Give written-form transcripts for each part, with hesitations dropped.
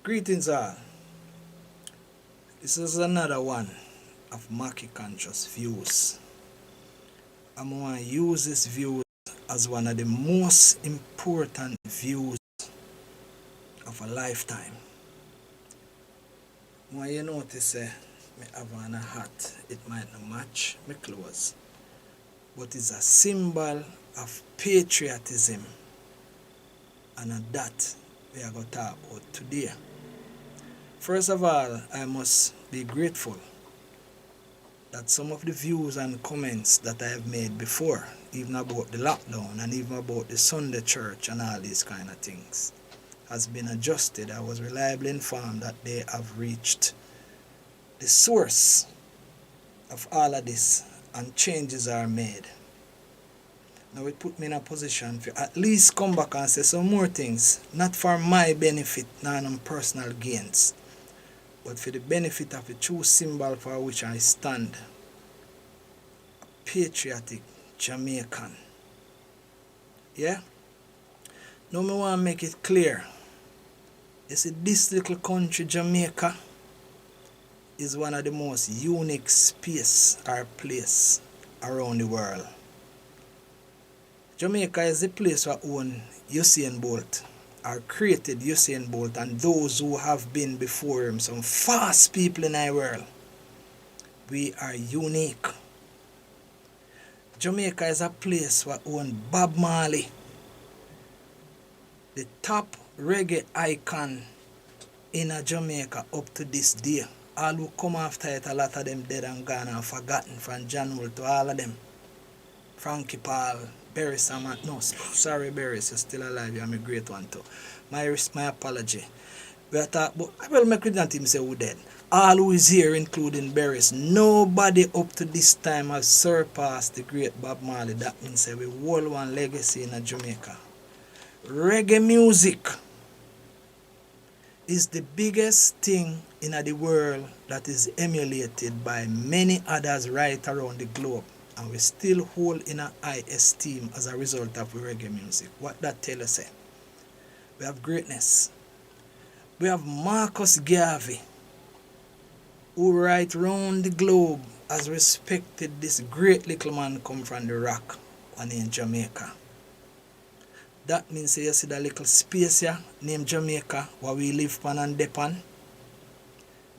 Greetings all. This is another one of Mackie Conscious views. I'm going to use this view as one of the most important views of a lifetime. When you notice me have on a hat, it might not match my clothes, but it's a symbol of patriotism, and that we are going to talk about today. First of all, I must be grateful that some of the views and comments that I have made before, even about the lockdown and even about the Sunday church and all these kind of things, has been adjusted. I was reliably informed that they have reached the source of all of this and changes are made. Now it put me in a position to at least come back and say some more things, not for my benefit, nor on personal gains, but for the benefit of the true symbol for which I stand. A patriotic Jamaican. Yeah? Now I want to make it clear. You see, this little country, Jamaica, is one of the most unique space or place around the world. Jamaica is the place where own Usain Bolt, or created Usain Bolt, and those who have been before him, some fast people in our world. We are unique. Jamaica is a place where own Bob Marley, the top reggae icon in Jamaica up to this day. All who come after it, a lot of them dead and gone and forgotten, from John Wool to all of them. Frankie Paul, Barry Saman, no, sorry Barry, you're still alive, you're a great one too. My apology. We are talking about, I will make it not him say who dead. All who is here, including Barry's, nobody up to this time has surpassed the great Bob Marley. That means we hold one legacy in Jamaica. Reggae music is the biggest thing in the world that is emulated by many others right around the globe. And we still hold in a high esteem as a result of reggae music. What that tell us? We have greatness. We have Marcus Garvey, who right round the globe has respected this great little man come from the rock and in Jamaica. That means you see that little space here named Jamaica where we live on and depend.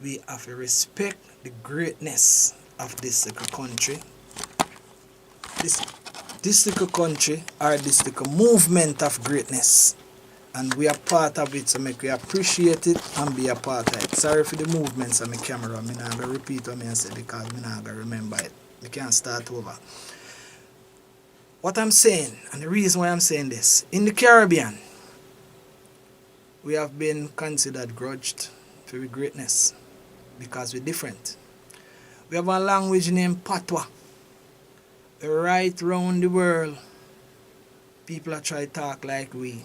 We have to respect the greatness of this little country. This little country or this little movement of greatness, and we are part of it, so make we appreciate it and be a part of it. Sorry for the movements on my camera. I'm not going to repeat what I said because I'm not going to remember it. I can't start over. What I'm saying, and the reason why I'm saying this, in the Caribbean, we have been considered grudged for our greatness because we're different. We have a language named Patois. Right round the world, people are trying to talk like we.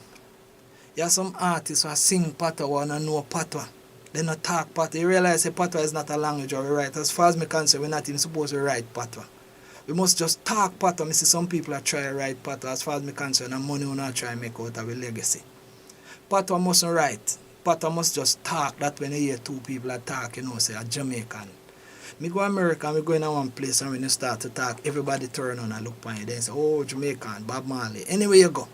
You have some artists who sing Patois and know Patois. They not talk Patois. You realize that Patois is not a language or we write. As far as me concerned, we're not even supposed to write Patois. We must just talk Patois. I see some people are trying to write Patois. As far as me concerned, and money will not try to make out of a legacy. Patois mustn't write. Patois must just talk. That when you hear two people are talking, you know, say a Jamaican. Me go to America and we go in one place, and when you start to talk, everybody turn on and look at you. They say, oh, Jamaican, Bob Marley. Anywhere you go.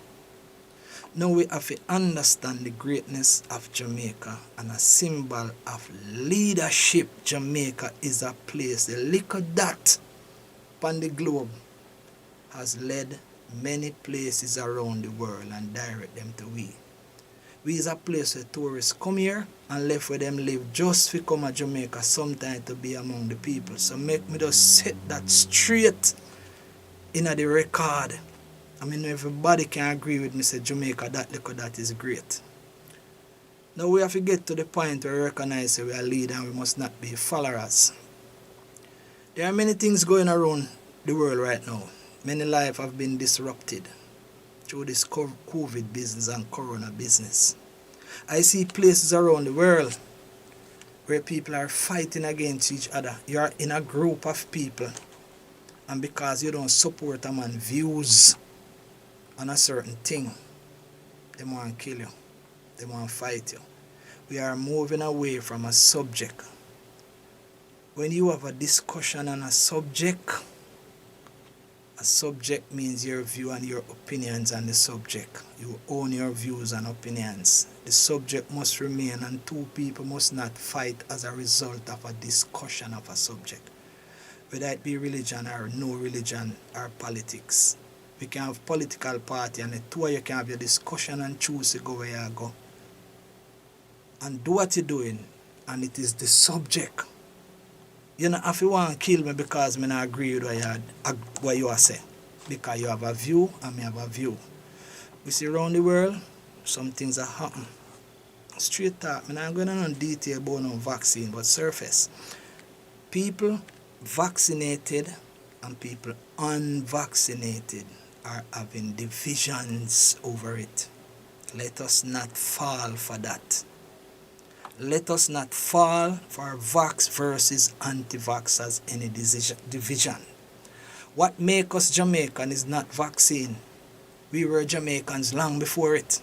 Now we have to understand the greatness of Jamaica and a symbol of leadership. Jamaica is a place, the little dot upon the globe has led many places around the world and direct them to we. We is a place where tourists come here and left where them live just to come to Jamaica sometime to be among the people. So make me just set that straight in the record. I mean, everybody can agree with me, say Jamaica, that is great. Now we have to get to the point where we recognize that we are leaders and we must not be followers. There are many things going around the world right now. Many lives have been disrupted through this COVID business and corona business. I see places around the world where people are fighting against each other. You are in a group of people, and because you don't support a man's views on a certain thing, they want to kill you. They want to fight you. we are moving away from a subject. When you have a discussion on a subject means your view and your opinions on the subject. You own your views and opinions. The subject must remain and two people must not fight as a result of a discussion of a subject. Whether it be religion or no religion or politics. We can have political party and the two of you can have your discussion and choose to go where you go. And do what you're doing, and it is the subject. You know, if you want to kill me because I don't agree with what you are saying. Because you have a view and I have a view. We see around the world, some things are happening. Straight talk, I'm not going on detail about no vaccine, but surface. People vaccinated and people unvaccinated are having divisions over it. Let us not fall for that. Let us not fall for vax versus anti-vax as any division. What makes us Jamaican is not vaccine. We were Jamaicans long before it.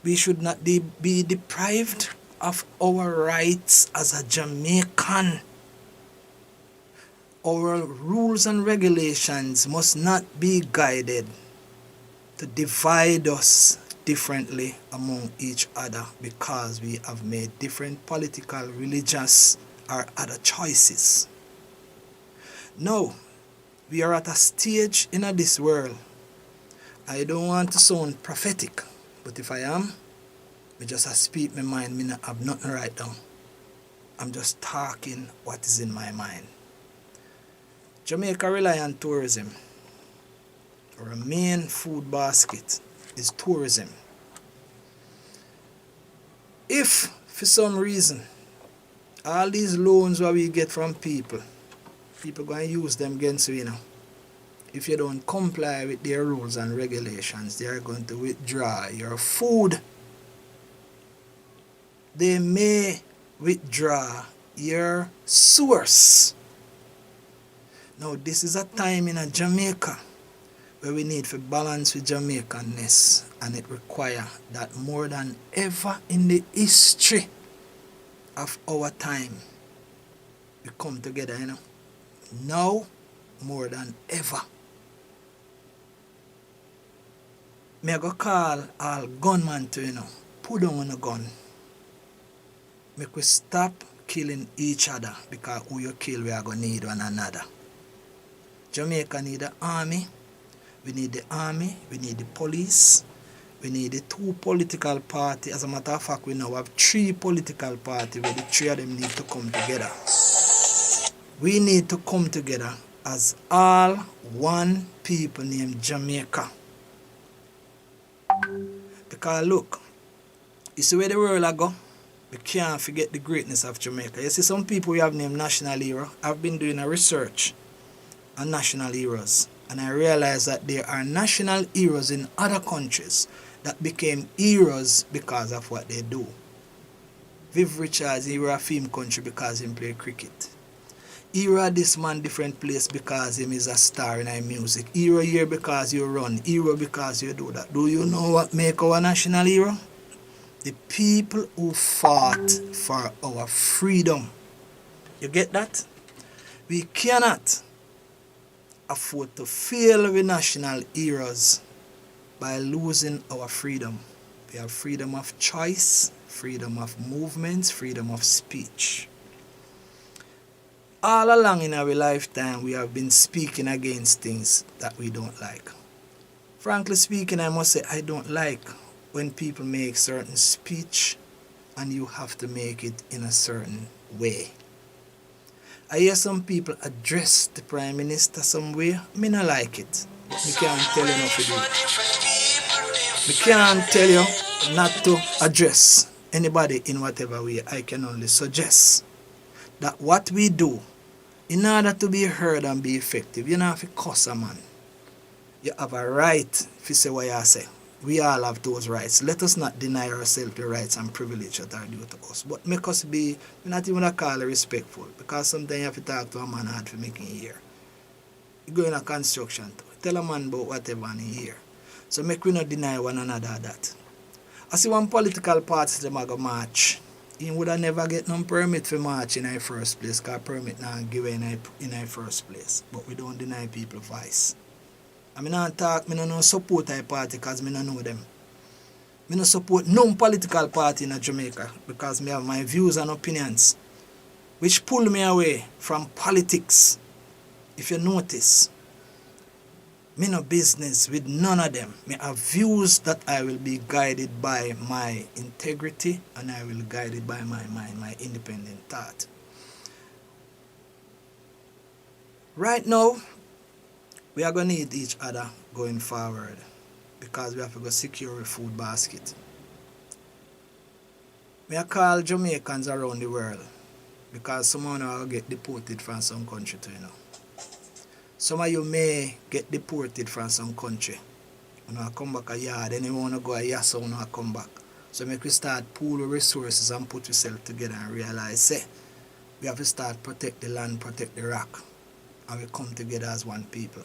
We should not be deprived of our rights as a Jamaican. Our rules and regulations must not be guided to divide us differently among each other because we have made different political, religious, or other choices. No, we are at a stage in this world. I don't want to sound prophetic, but if I am, I just speak my mind, I not have nothing right now. I'm just talking what is in my mind. Jamaica rely on tourism. Our main food basket is tourism. If, for some reason, all these loans that we get from people going to use them against you, if you don't comply with their rules and regulations, they are going to withdraw your food. They may withdraw your source. Now, this is a time in Jamaica where we need to balance with Jamaicanness, and it requires that more than ever in the history of our time, we come together, Now, more than ever. Me go call all gunmen to, put down a gun. Make we stop killing each other, because who you kill, we are going to need one another. Jamaica need the army. We need the army, we need the police, we need the two political parties. As a matter of fact, we now have 3 political parties where the 3 of them need to come together. We need to come together as all one people named Jamaica. Because look, you see where the world I go? We can't forget the greatness of Jamaica. You see some people we have named national hero. I've been doing a research on national heroes. And I realized that there are national heroes in other countries that became heroes because of what they do. Viv Richards, he was a film country because he played cricket. Hero this man different place because he is a star in our music. Hero here because you run. Hero because you do that. Do you know what make our national hero? The people who fought for our freedom. You get that? We cannot afford to fail with national heroes by losing our freedom. We have freedom of choice, freedom of movements, freedom of speech. All along in our lifetime, we have been speaking against things that we don't like. Frankly speaking, I must say I don't like when people make certain speech and you have to make it in a certain way. I hear some people address the Prime Minister some way. Me not like it. But me can't tell you not to do it. Me can't tell you not to address anybody in whatever way. I can only suggest that what we do, in order to be heard and be effective, you don't have to cuss a man. You have a right to say what you say. We all have those rights. Let us not deny ourselves the rights and privilege that are due to us. But make us be, not even a call respectful. Because sometimes you have to talk to a man hard for making you hear. You go in a construction too. Tell a man about whatever and he hear. So make we not deny one another that. I see one political party them a go march. He would have never get no permit for march in the first place, because permit now given in the first place. But we don't deny people voice. I mean, I talk, I don't support that party because I don't know them. I don't support no political party in Jamaica because I have my views and opinions, which pull me away from politics. If you notice, me no business with none of them. Me have views that I will be guided by my integrity and I will guided by my independent thought. Right now, we are going to need each other going forward because we have to go secure a food basket. I call Jamaicans around the world because someone will get deported from some country too, you know. Some of you may get deported from some country. You know, come back a yard, then you want to go a year, so you know, come back. So make we start pool resources and put yourself together and realize, say, we have to start protect the land, protect the rock, and we come together as one people.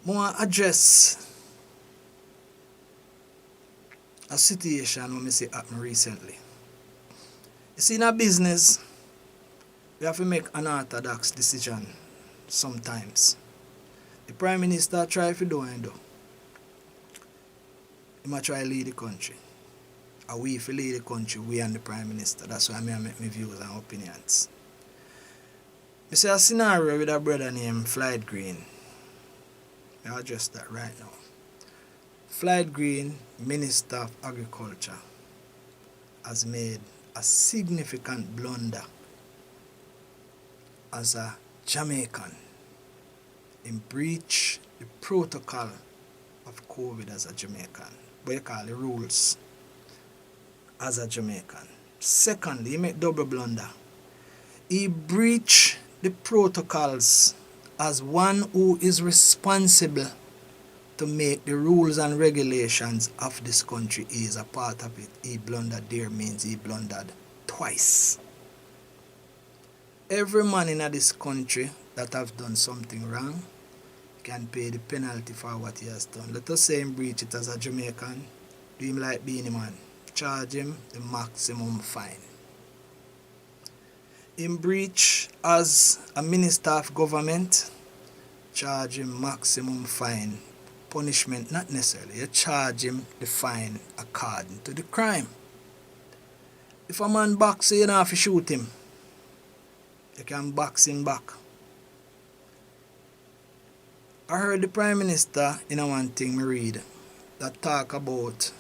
More address a situation when we see happen recently. You see, in a business, we have to make an unorthodox decision. Sometimes the Prime Minister try to do and do. He might try to lead the country. Or we if we lead the country, we and the Prime Minister. That's why I make my views and opinions. I see a scenario with a brother named Floyd Green. I'll address that right now. Floyd Green, Minister of Agriculture, has made a significant blunder as a Jamaican in breach the protocol of COVID as a Jamaican. What you call the rules as a Jamaican. Secondly, he made double blunder. He breached the protocols as one who is responsible to make the rules and regulations of this country. He is a part of it. He blundered there means he blundered twice. Every man in this country that have done something wrong can pay the penalty for what he has done. Let us say him breach it as a Jamaican, do him like Beanie Man, charge him the maximum fine. In breach as a minister of government, charge him maximum fine. Punishment not necessarily, you charge him the fine according to the crime. If a man box you, you don't have to shoot him. You can box him back. I heard the Prime Minister in a one thing me read that talk about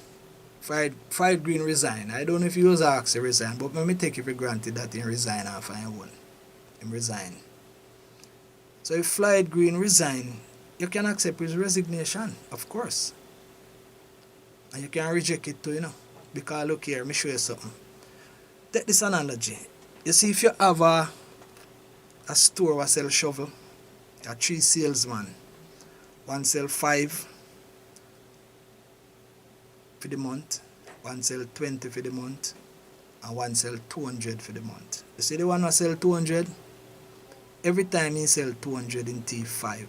Floyd Green resign. I don't know if he was asked to resign, but let me take it for granted that he resign and find one. Him resign. So if Floyd Green resign, you can accept his resignation, of course. And you can reject it too, you know. Because look here, let me show you something. Take this analogy. You see, if you have a store that sells shovel, you have 3 salesmen. One sell 5 for the month, one sell 20 for the month, and one sell 200 for the month. You see the one that sell 200? Every time he sell 200 in T5,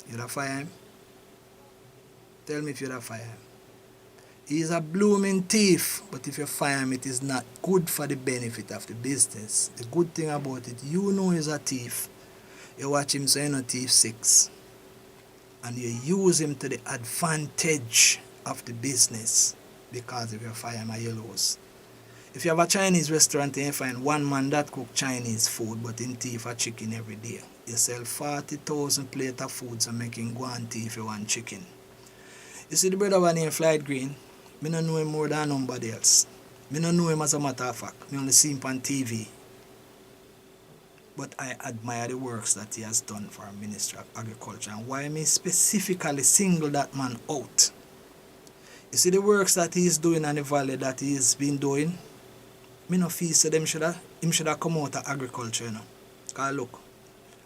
you'd have fire him? Tell me if you'd have fire him. He is a blooming thief, but if you fire him, it is not good for the benefit of the business. The good thing about it, you know he's a thief. You watch him so you know thief 6. And you use him to the advantage of the business because if you fire him, you lose. If you have a Chinese restaurant and you find one man that cook Chinese food but in thief a chicken every day, you sell 40,000 plate of food so making go and thief you one chicken. You see the brother one named Floyd Green, I don't know him more than nobody else. I don't know him as a matter of fact. I only see him on TV. But I admire the works that he has done for our Ministry of Agriculture. And why me specifically single that man out? You see the works that he is doing in the valley that he has been doing? Me no feel say him should have come out of agriculture, you know. Because look,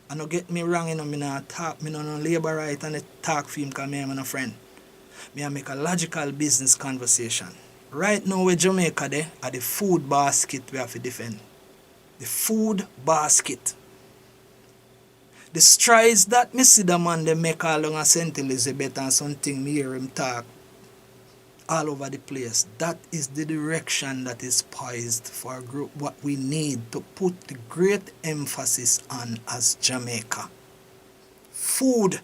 I don't get me wrong, you know, me no talk, me no labor right and talk for him because me am a friend. Me make a logical business conversation. Right now with Jamaica there are the food basket we have to defend. The food basket. The strides that me see the man they make along a St. Elizabeth and something me hear him talk all over the place. That is the direction that is poised for what we need to put the great emphasis on as Jamaica. Food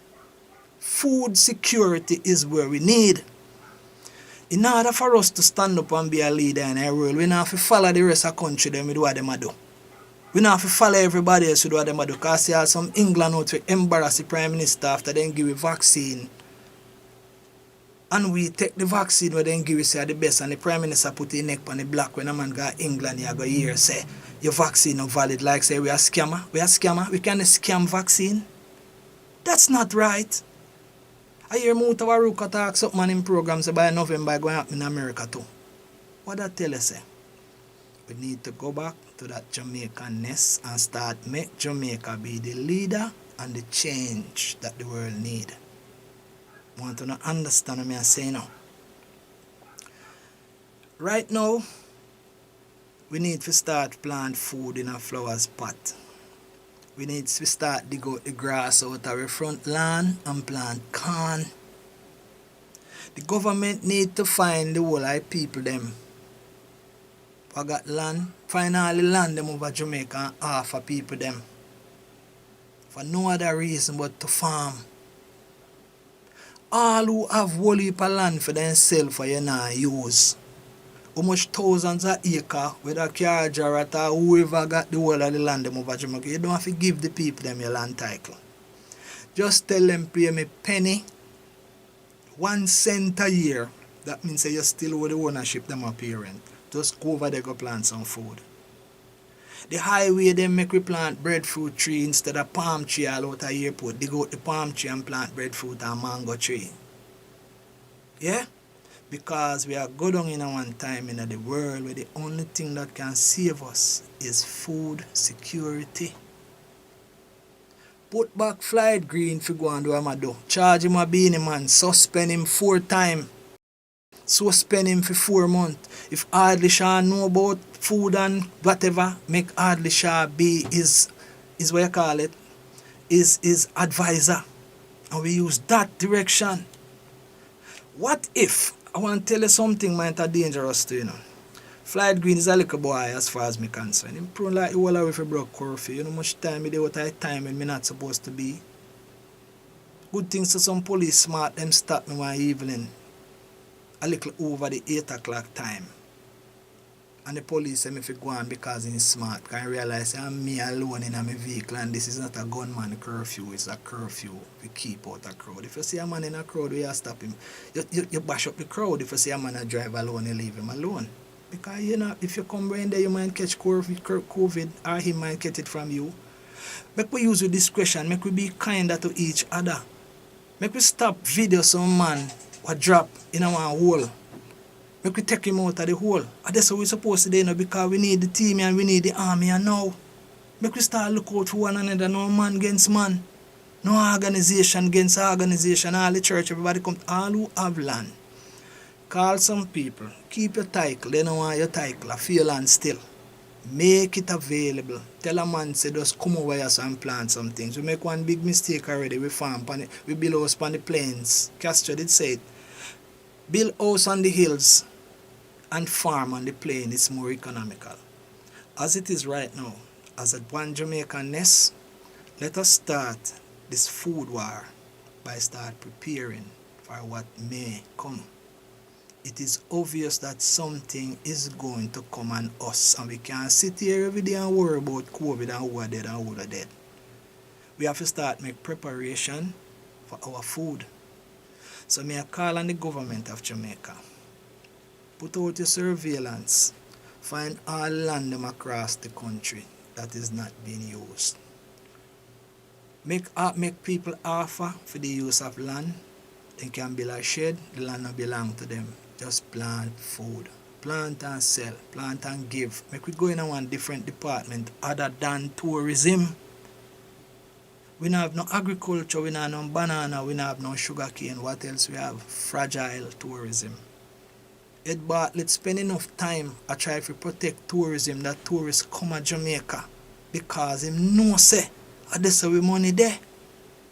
security is where we need. In order for us to stand up and be a leader in our world, we don't have to follow the rest of the country them do what them do. We don't have to follow everybody else do what them do. Because there are some England out to embarrass the Prime Minister after they give a vaccine. And we take the vaccine where they give you say the best, and the Prime Minister put his neck on the block when a man go England, you go here say your vaccine not valid, like say we are scammer. We can scam vaccine. That's not right. I hear Mutawaruka talk something in programs by November going up in America too. What that tell us say? We need to go back to that Jamaican-ness and start make Jamaica be the leader and the change that the world need. Want to understand what I say now? Right now, we need to start plant food in a flowers pot. We need to start dig out the grass out of our front lawn and plant corn. The government need to find the whole of people them. I got land, find all the land them over Jamaica and offer people them. For no other reason but to farm. All who have whole heap of land for themselves for you not use. How much thousands of acres, whether Car Jarrett or whoever got the whole of the land them over Jamaica, you don't have to give the people them your land title. Just tell them pay me penny, 1 cent a year. That means you still owe the ownership them a parent. Just go over there go plant some food. The highway them make we plant breadfruit tree instead of palm tree all out of airport. Dig out the palm tree and plant breadfruit and mango tree. Yeah? Because we are go down in a one time in the world where the only thing that can save us is food security. Put back Flight Green for go and do what I do. Charge him a beanie man. Suspend him 4 times. Suspend him for 4 months. If Audley Shaw know about food and whatever, make Audley Shaw be is what you call it, is advisor. And we use that direction. What if, I want to tell you something might be dangerous to you know. Flight Green is a little boy as far as me concerned. Him prone like all away for broke curfew. You know much time he do what I time when me not supposed to be. Good things to some police smart them stop me one evening. A little over the 8 o'clock time. And the police say me fi go on because he's smart. Can realize I'm me alone in my vehicle and this is not a gunman curfew, it's a curfew. We keep out a crowd. If you see a man in a crowd, we have to stop him. You bash up the crowd. If you see a man a drive alone, you leave him alone. Because you know, if you come in there, you might catch COVID or he might get it from you. Make we use with discretion, make we be kinder to each other. Make we stop video some man or drop in our hole. Make we take him out of the hole. And that's what we're supposed to do now because we need the team and we need the army and now. Make we start look out for one another, no man against man. No organization against organization. All the church, everybody come, all who have land. Call some people. Keep your title. They don't want your title. Feel land still. Make it available. Tell a man say just come over here and plant some things. We make one big mistake already. We farm we build house on the plains. Castro did say it. Build house on the hills and farm on the plain is more economical. As it is right now, as a one Jamaican-ness, let us start this food war by start preparing for what may come. It is obvious that something is going to come on us and we can't sit here every day and worry about COVID and who are dead and who are dead. We have to start make preparation for our food. So may I call on the government of Jamaica. Put out your surveillance. Find all land them across the country that is not being used. Make people offer for the use of land. They can build a shed, the land will belong to them. Just plant food. Plant and sell. Plant and give. Make we go in one different department other than tourism. We don't have no agriculture, we don't have no banana, we don't have no sugar cane. What else we have? Fragile tourism. Ed Bartlett spend enough time I try to protect tourism that tourists come to Jamaica because him know say that's how we money there.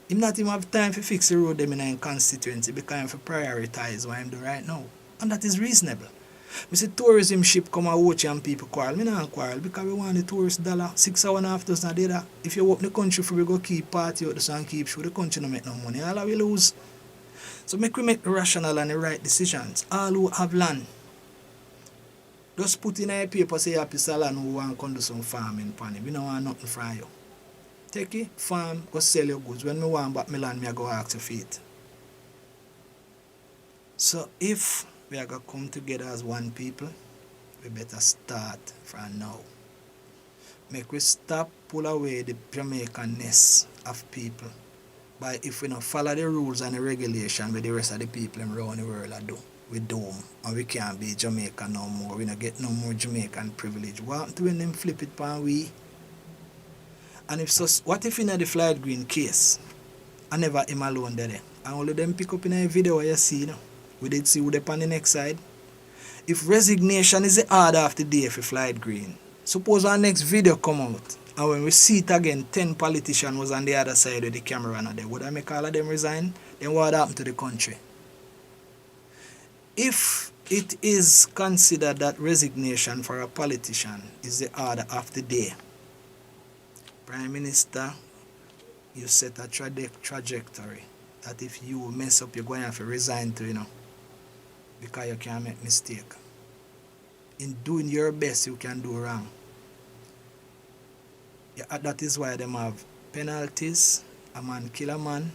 Him not even have time to fix the road them in a constituency because him for prioritize what him do right now. And that is reasonable. We see tourism ship come and watch and people quarrel. Me not quarrel because we want the tourist dollar. 6 hours and a half does not do that. If you open the country for we go keep party out the and keep show, the country no make no money. All we lose. So make we make the rational and the right decisions. All who have land, just put in a paper say happy land who want to come do some farming pan it. We don't want nothing from you. Take it, farm, go sell your goods. When me want back my land, me I go ask you for it. So if we are going to come together as one people, we better start from now. Make we stop pull away the Jamaican-ness of people by if we don't follow the rules and the regulation with the rest of the people around the world are do. We doom and we can't be Jamaican no more. We don't get no more Jamaican privilege. What happen to when them flip it pan we? And if so, what if in the flight green case, I never him alone there, and all of them pick up in a video you see now. We did see who they on the next side. If resignation is the order of the day for flight green, suppose our next video come out, and when we see it again, 10 politicians was on the other side of the camera and there, would I make all of them resign? Then what happened to the country? If it is considered that resignation for a politician is the order of the day, Prime Minister, you set a trajectory that if you mess up, you're going to have to resign to, because you can't make mistake. In doing your best, you can do wrong. Yeah, that is why them have penalties. A man kill a man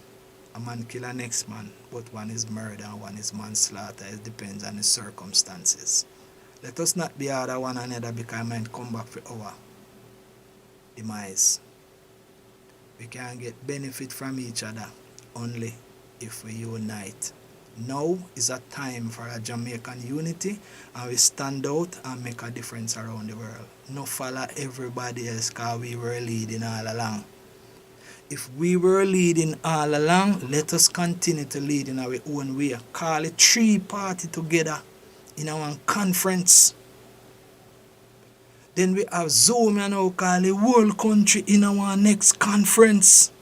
kill a next man. But one is murder and one is manslaughter. It depends on the circumstances. Let us not be hard at one another because I might come back for our demise. We can get benefit from each other only if we unite. Now is a time for a Jamaican unity and we stand out and make a difference around the world. No follow everybody else because we were leading all along. If we were leading all along, let us continue to lead in our own way. Call it 3 parties together in our conference. Then we have Zoom and now call the whole country in our next conference.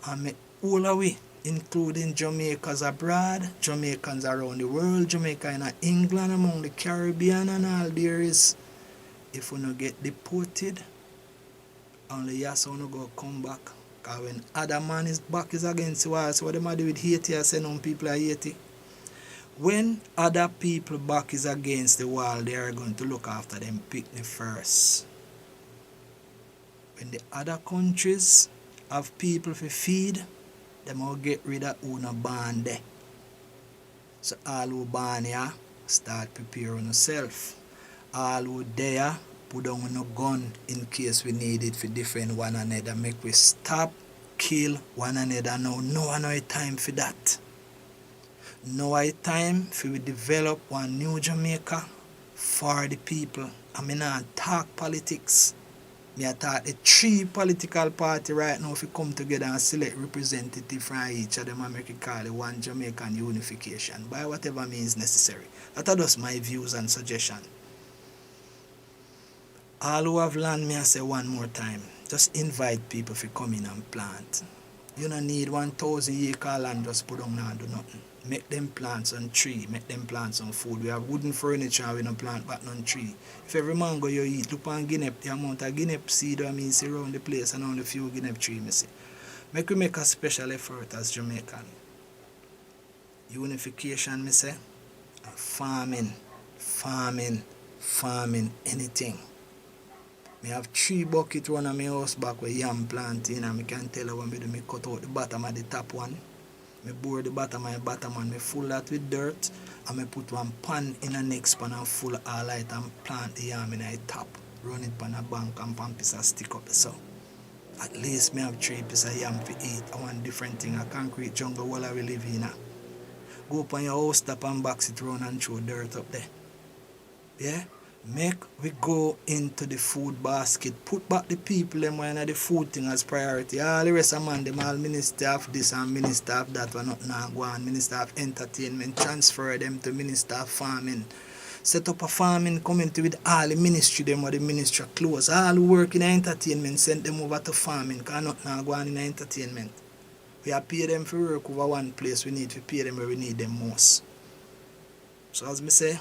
And make all of we, including Jamaicans abroad, Jamaicans around the world, Jamaica in England, among the Caribbean and all there is. If we don't get deported, only yes we go come back. Because when other man is back is against the so what they do with Haiti, I say no people are Haiti. When other people back is against the wall, they are going to look after them picnic first. When the other countries have people to feed, they will get rid of who not born there. So all who born here, start preparing yourself. All who there, put down no gun in case we need it for different one another. Make we stop, kill one another now. No time for that. Now is time for we develop one new Jamaica for the people. I mean not talk politics. Me talk the 3 political parties right now if we come together and select representative from each of them and make it call it one Jamaican unification by whatever means necessary. That are just my views and suggestions. All who have land, me I say one more time, just invite people to come in and plant. You don't need 1,000 acre land just put down and do nothing. Make them plant some tree, make them plant some food. We have wooden furniture and we don't plant back none tree. If every mango you eat, look on guinea, the amount of guinea seed I mean see around the place and only few guinea tree me see. Make we make a special effort as Jamaican. Unification me say, and farming, anything. Me have 3 buckets one of my house back where yam planting and I can tell you when me cut out the bottom of the top one. I bore the bottom and I full that with dirt and I put one pan in the next pan and full all light and plant the yam in the top. Run it on a bank and pan piece of stick up so. At least I have 3 pieces of yam to eat. I want different thing. A concrete jungle wall we live in. Go up on your house top and box it round and throw dirt up there. Yeah? Make we go into the food basket. Put back the people them when the food thing as priority. All the rest of man them all minister of this and minister of that one not now go on. Minister of entertainment. Transfer them to minister of farming. Set up a farming community with all the ministry them or the ministry close. All who work in entertainment send them over to farming. Because not now go on in entertainment. We have pay them for work over one place. We need to pay them where we need them most. So as me say,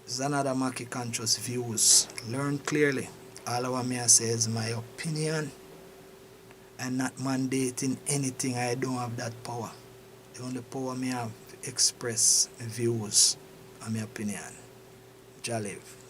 this is another Mackie Conscious views. Learn clearly. All of what me I say is my opinion. I'm not mandating anything. I don't have that power. The only power me have to express my views and my opinion. Jah live.